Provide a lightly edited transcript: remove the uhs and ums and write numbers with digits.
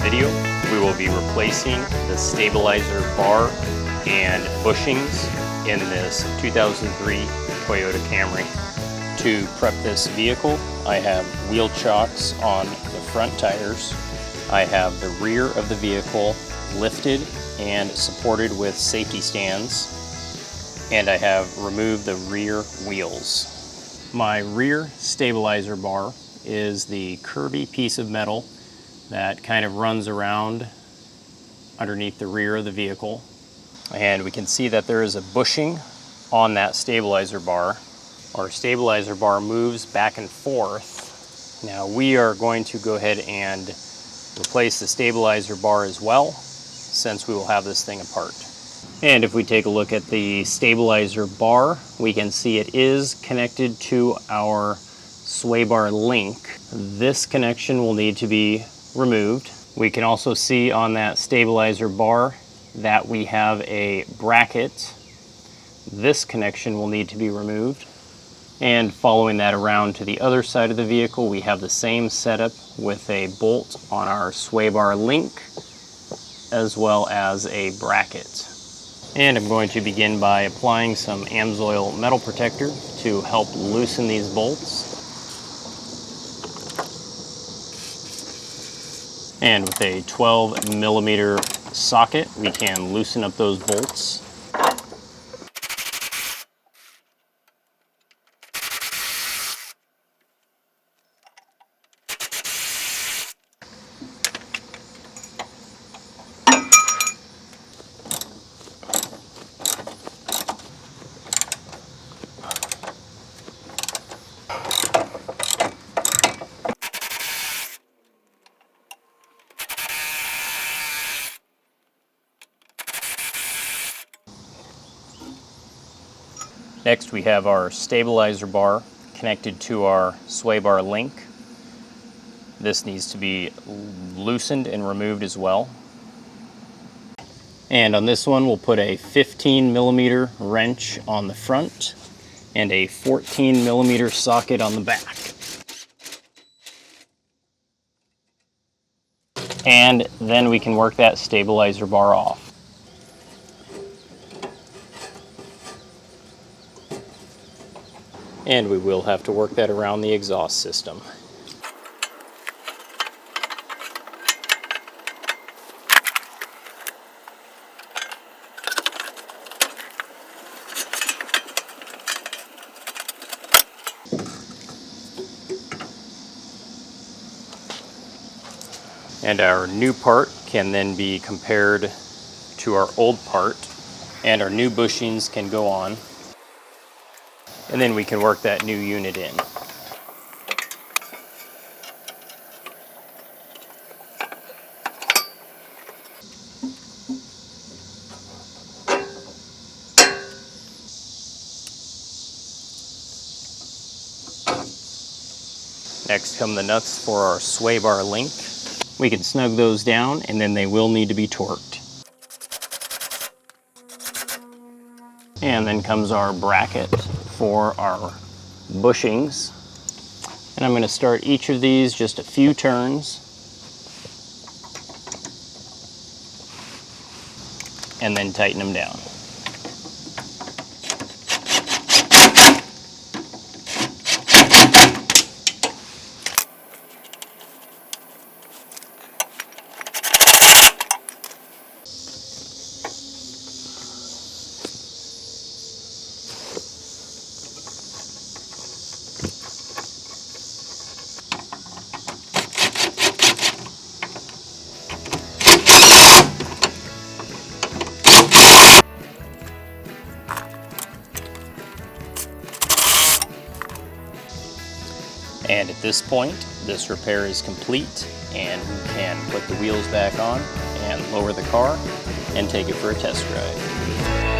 video, we will be replacing the stabilizer bar and bushings in this 2003 Toyota Camry. To prep this vehicle, I have wheel chocks on the front tires. I have the rear of the vehicle lifted and supported with safety stands, and I have removed the rear wheels. My rear stabilizer bar is the curvy piece of metal that kind of runs around underneath the rear of the vehicle. And we can see that there is a bushing on that stabilizer bar. Our stabilizer bar moves back and forth. Now we are going to go ahead and replace the stabilizer bar as well, since we will have this thing apart. And if we take a look at the stabilizer bar, we can see it is connected to our sway bar link. This connection will need to be removed. We can also see on that stabilizer bar that we have a bracket. This connection will need to be removed. And following that around to the other side of the vehicle, we have the same setup with a bolt on our sway bar link as well as a bracket. And I'm going to begin by applying some Amsoil metal protector to help loosen these bolts. And with a 12mm socket, we can loosen up those bolts. Next, we have our stabilizer bar connected to our sway bar link. This needs to be loosened and removed as well. And on this one, we'll put a 15mm wrench on the front and a 14mm socket on the back. And then we can work that stabilizer bar off. And we will have to work that around the exhaust system. And our new part can then be compared to our old part, and our new bushings can go on. And then we can work that new unit in. Next come the nuts for our sway bar link. We can snug those down, and then they will need to be torqued. And then comes our bracket for our bushings. And I'm going to start each of these just a few turns, and then tighten them down. And at this point, this repair is complete, and we can put the wheels back on and lower the car and take it for a test drive.